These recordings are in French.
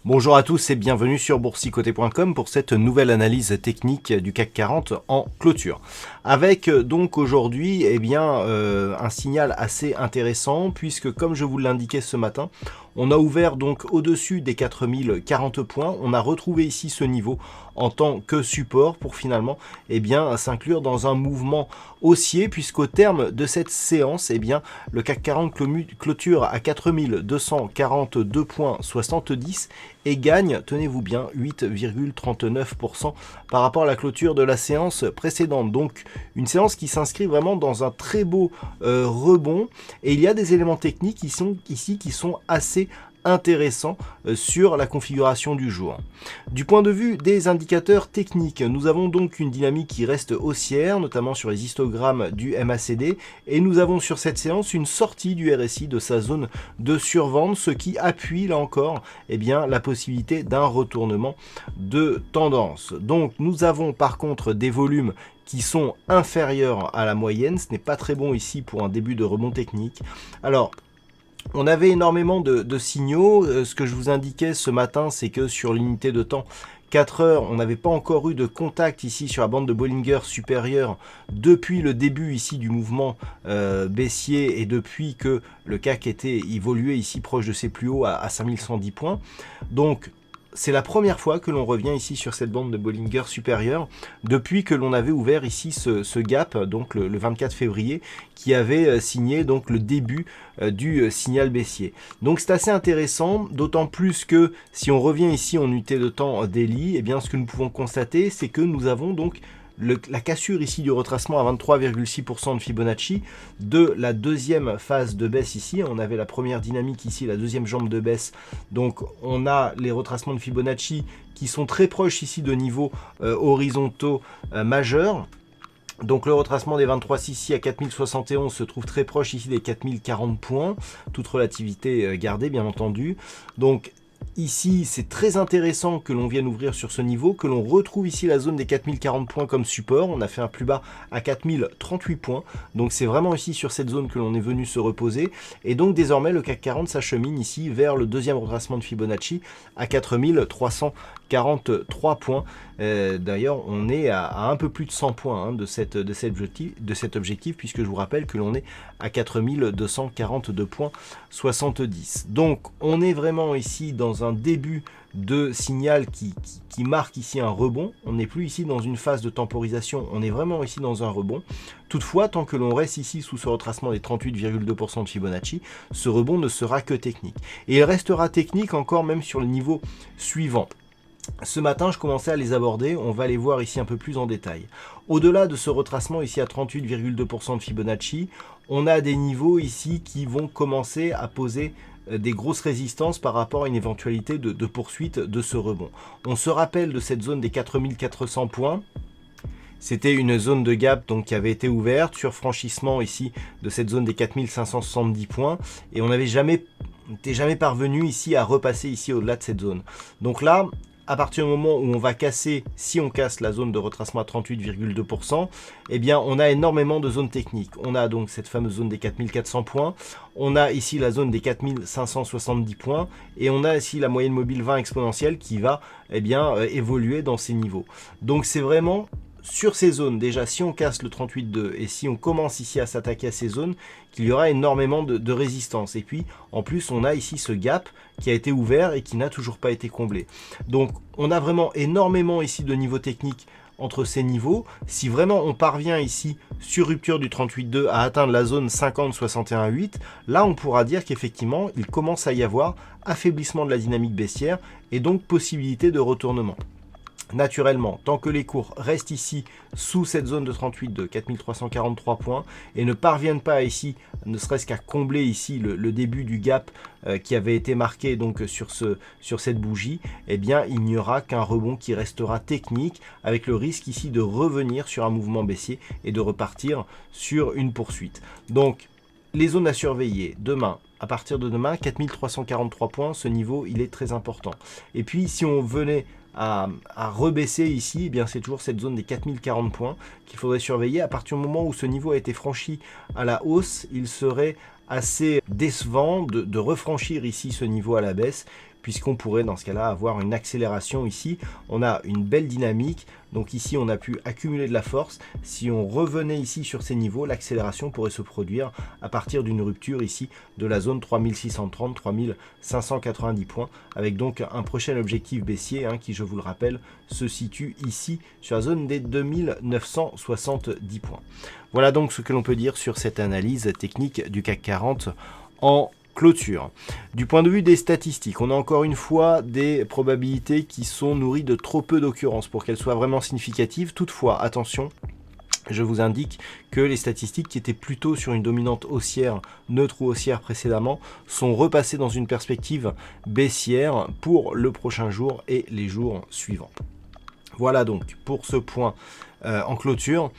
Bonjour à tous et bienvenue sur boursicoté.com pour cette nouvelle analyse technique du CAC 40 en clôture. Avec donc aujourd'hui un signal assez intéressant puisque comme je vous l'indiquais ce matin, on a ouvert donc au-dessus des 4040 points. On a retrouvé ici ce niveau en tant que support pour finalement s'inclure dans un mouvement haussier puisqu'au terme de cette séance, le CAC 40 clôture à 4242,70 et gagne, tenez-vous bien, 8,39% par rapport à la clôture de la séance précédente. Donc une séance qui s'inscrit vraiment dans un très beau rebond et il y a des éléments techniques qui sont assez intéressant sur la configuration du jour. Du point de vue des indicateurs techniques, nous avons donc une dynamique qui reste haussière, notamment sur les histogrammes du MACD, et nous avons sur cette séance une sortie du RSI de sa zone de survente, ce qui appuie là encore la possibilité d'un retournement de tendance. Donc nous avons par contre des volumes qui sont inférieurs à la moyenne, ce n'est pas très bon ici pour un début de rebond technique. Alors, on avait énormément de signaux. Ce que je vous indiquais ce matin, c'est que sur l'unité de temps 4 heures, on n'avait pas encore eu de contact ici sur la bande de Bollinger supérieure depuis le début ici du mouvement baissier et depuis que le CAC était évolué ici proche de ses plus hauts à 5110 points. Donc, c'est la première fois que l'on revient ici sur cette bande de Bollinger supérieure depuis que l'on avait ouvert ici ce gap, donc le 24 février, qui avait signé donc le début du signal baissier. Donc c'est assez intéressant, d'autant plus que si on revient ici en unité de temps daily, ce que nous pouvons constater, c'est que nous avons donc la cassure ici du retracement à 23,6% de Fibonacci de la deuxième phase de baisse ici. On avait la première dynamique ici, la deuxième jambe de baisse. Donc on a les retracements de Fibonacci qui sont très proches ici de niveaux horizontaux majeurs. Donc le retracement des 23,6 ici à 4071 se trouve très proche ici des 4040 points, toute relativité gardée bien entendu. Donc ici, c'est très intéressant que l'on vienne ouvrir sur ce niveau, que l'on retrouve ici la zone des 4040 points comme support. On a fait un plus bas à 4038 points. Donc c'est vraiment ici sur cette zone que l'on est venu se reposer. Et donc désormais, le CAC 40 s'achemine ici vers le deuxième retracement de Fibonacci à 4343 points. D'ailleurs, on est à un peu plus de 100 points de cet objectif, puisque je vous rappelle que l'on est à 4242 points 70. Donc on est vraiment ici dans un début de signal qui marque ici un rebond. On n'est plus ici dans une phase de temporisation, on est vraiment ici dans un rebond. Toutefois, tant que l'on reste ici sous ce retracement des 38,2% de Fibonacci, ce rebond ne sera que technique. Et il restera technique encore même sur le niveau suivant. Ce matin, je commençais à les aborder, on va les voir ici un peu plus en détail. Au-delà de ce retracement ici à 38,2% de Fibonacci, on a des niveaux ici qui vont commencer à poser des grosses résistances par rapport à une éventualité de poursuite de ce rebond. On se rappelle de cette zone des 4400 points. C'était une zone de gap donc, qui avait été ouverte sur franchissement ici de cette zone des 4570 points et on n'était jamais parvenu ici à repasser ici au-delà de cette zone. Donc là, à partir du moment où on va casser, si on casse la zone de retracement à 38,2%, on a énormément de zones techniques. On a donc cette fameuse zone des 4400 points, on a ici la zone des 4570 points, et on a ici la moyenne mobile 20 exponentielle qui va évoluer dans ces niveaux. Donc c'est vraiment sur ces zones, déjà si on casse le 38,2 et si on commence ici à s'attaquer à ces zones, qu'il y aura énormément de résistance. Et puis en plus on a ici ce gap qui a été ouvert et qui n'a toujours pas été comblé. Donc on a vraiment énormément ici de niveaux techniques entre ces niveaux. Si vraiment on parvient ici sur rupture du 38,2 à atteindre la zone 50-61,8, là on pourra dire qu'effectivement il commence à y avoir affaiblissement de la dynamique baissière et donc possibilité de retournement. Naturellement, tant que les cours restent ici sous cette zone de 38 4343 points et ne parviennent pas ici, ne serait-ce qu'à combler ici le début du gap qui avait été marqué donc sur cette bougie, il n'y aura qu'un rebond qui restera technique avec le risque ici de revenir sur un mouvement baissier et de repartir sur une poursuite. Donc les zones à surveiller demain. À partir de demain, 4343 points, ce niveau il est très important. Et puis si on venait à rebaisser ici, c'est toujours cette zone des 4040 points qu'il faudrait surveiller. À partir du moment où ce niveau a été franchi à la hausse, il serait assez décevant de refranchir ici ce niveau à la baisse, puisqu'on pourrait dans ce cas-là avoir une accélération ici. On a une belle dynamique, donc ici on a pu accumuler de la force. Si on revenait ici sur ces niveaux, l'accélération pourrait se produire à partir d'une rupture ici de la zone 3630-3590 points, avec donc un prochain objectif baissier qui, je vous le rappelle, se situe ici sur la zone des 2970 points. Voilà donc ce que l'on peut dire sur cette analyse technique du CAC 40 en clôture. Du point de vue des statistiques, on a encore une fois des probabilités qui sont nourries de trop peu d'occurrences pour qu'elles soient vraiment significatives. Toutefois, attention, je vous indique que les statistiques qui étaient plutôt sur une dominante haussière, neutre ou haussière précédemment, sont repassées dans une perspective baissière pour le prochain jour et les jours suivants. Voilà donc pour ce point en clôture.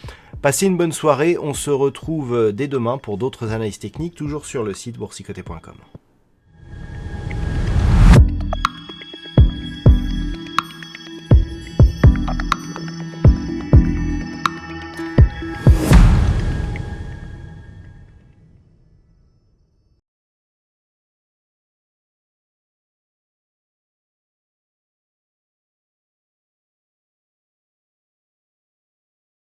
Passez une bonne soirée, on se retrouve dès demain pour d'autres analyses techniques, toujours sur le site boursicoté.com.